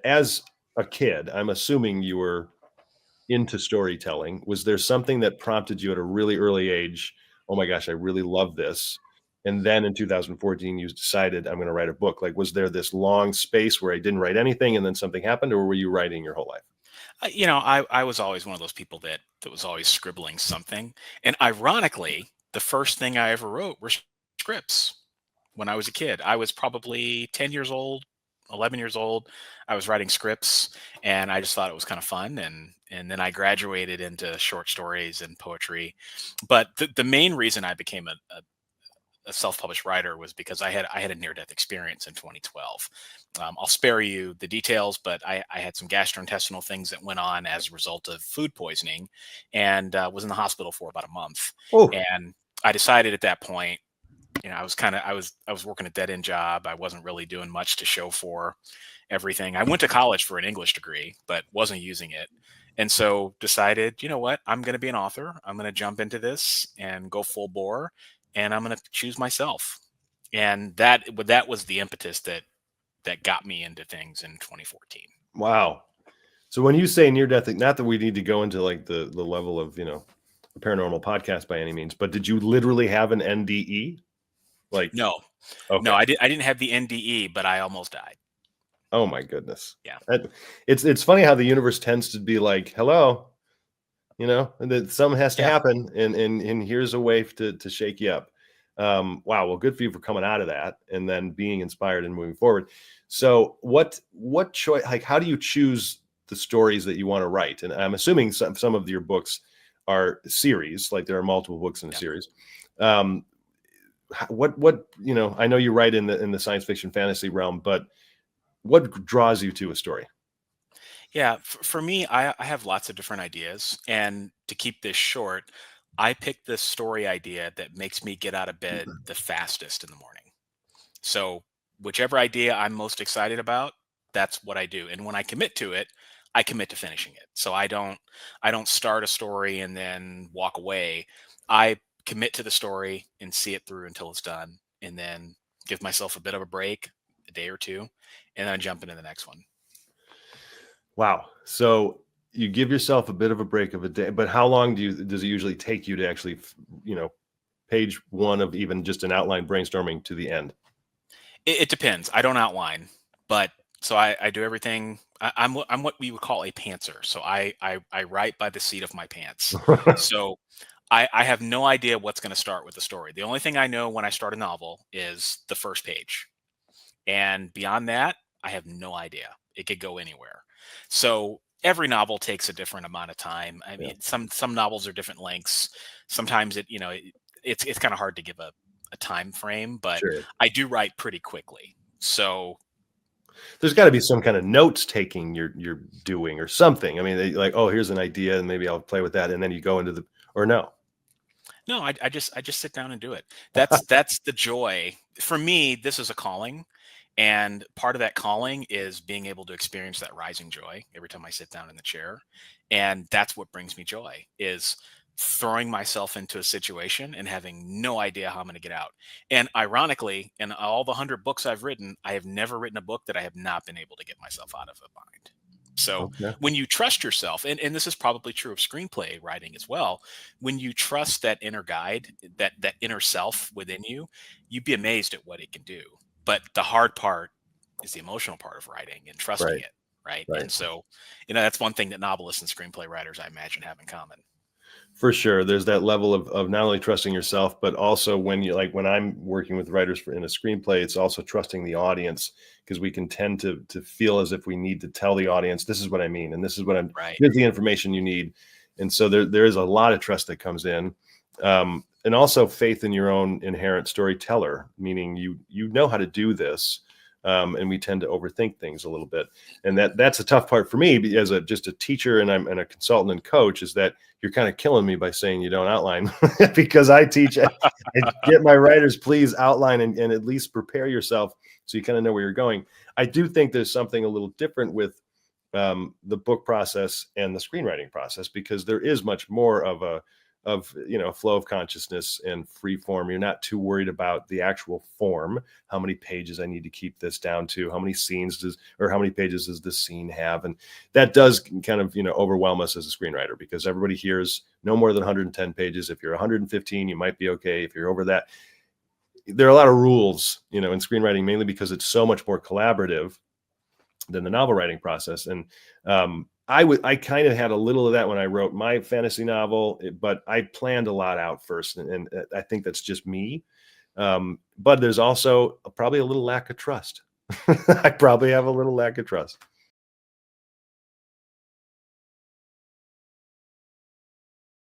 as a kid, I'm assuming you were into storytelling. Was there something that prompted you at a really early age? Oh my gosh, I really love this. And then in 2014, you decided I'm going to write a book. Like, was there this long space where I didn't write anything and then something happened, or were you writing your whole life? I was always one of those people that was always scribbling something. And ironically, the first thing I ever wrote were scripts when I was a kid. I was probably 10 years old, 11 years old. I was writing scripts and I just thought it was kind of fun. And then I graduated into short stories and poetry. But the main reason I became a self-published writer was because I had a near-death experience in 2012. I'll spare you the details, but I had some gastrointestinal things that went on as a result of food poisoning, and was in the hospital for about a month. Oh, And I decided at that point, I was working a dead-end job. I wasn't really doing much to show for everything. I went to college for an English degree, but wasn't using it. And so decided, you know what, I'm going to be an author. I'm going to jump into this and go full bore, and I'm going to choose myself. And that was the impetus that got me into things in 2014. wow. So when you say near death, not that we need to go into like the level of, a paranormal podcast by any means, but did you literally have an NDE? Like, No, okay. no, I didn't have the NDE, but I almost died. Oh my goodness. Yeah. It's funny how the universe tends to be like, hello, and that something has to Yeah. happen, and here's a way to shake you up. Wow. Well, good for you for coming out of that and then being inspired and moving forward. So what choice, like, how do you choose the stories that you want to write? And I'm assuming some of your books are series, like there are multiple books in a Yeah. series. What I know you write in the science fiction fantasy realm, but what draws you to a story? Yeah, for me, I have lots of different ideas. And to keep this short, I picked this story idea that makes me get out of bed the fastest in the morning. So, whichever idea I'm most excited about, that's what I do. And when I commit to it, I commit to finishing it. So I don't start a story and then walk away. I commit to the story and see it through until it's done, and then give myself a bit of a break, a day or two, and then I jump into the next one. Wow. So you give yourself a bit of a break of a day, but how long does it usually take you to actually, page one of even just an outline brainstorming to the end? It depends. I don't outline, but so I do everything. I'm what we would call a pantser. So I write by the seat of my pants. So I have no idea what's going to start with the story. The only thing I know when I start a novel is the first page. And beyond that, I have no idea. It could go anywhere. So every novel takes a different amount of time. I Yeah, mean, some novels are different lengths. Sometimes it's kind of hard to give a time frame, but sure. I do write pretty quickly. So There's got to be some kind of notes taking you're doing or something. I mean, like, oh, here's an idea, and maybe I'll play with that, and then you go into or no. no, I just sit down and do it. That's the joy. For me, this is a calling. And part of that calling is being able to experience that rising joy every time I sit down in the chair. And that's what brings me joy, is throwing myself into a situation and having no idea how I'm going to get out. And ironically, in all the 100 books I've written, I have never written a book that I have not been able to get myself out of a bind. So Okay. when you trust yourself, and this is probably true of screenplay writing as well, when you trust that inner guide, that inner self within you, you'd be amazed at what it can do. But the hard part is the emotional part of writing and trusting Right. it, right? Right. And so, that's one thing that novelists and screenplay writers, I imagine, have in common. For sure. There's that level of not only trusting yourself, but also when I'm working with writers in a screenplay, it's also trusting the audience, because we can tend to feel as if we need to tell the audience, this is what I mean, and this is Right. here's the information you need. And so there is a lot of trust that comes in. And also faith in your own inherent storyteller, meaning you know how to do this. And we tend to overthink things a little bit, and that's a tough part for me as just a teacher, and I'm a consultant and coach, is that you're kind of killing me by saying you don't outline because I teach. I get my writers, please outline and at least prepare yourself so you kind of know where you're going. I do think there's something a little different with the book process and the screenwriting process, because there is much more of of, you know, flow of consciousness and free form. You're not too worried about the actual form. How many pages I need to keep this down to? How many scenes does, or how many pages does this scene have? And that does kind of, you know, overwhelm us as a screenwriter, because everybody hears no more than 110 pages. If you're 115, you might be okay. If you're over that, there are a lot of rules, you know, in screenwriting, mainly because it's so much more collaborative than the novel writing process. And I kind of had a little of that when I wrote my fantasy novel, but I planned a lot out first, and I think that's just me. But there's also probably a little lack of trust. I probably have a little lack of trust.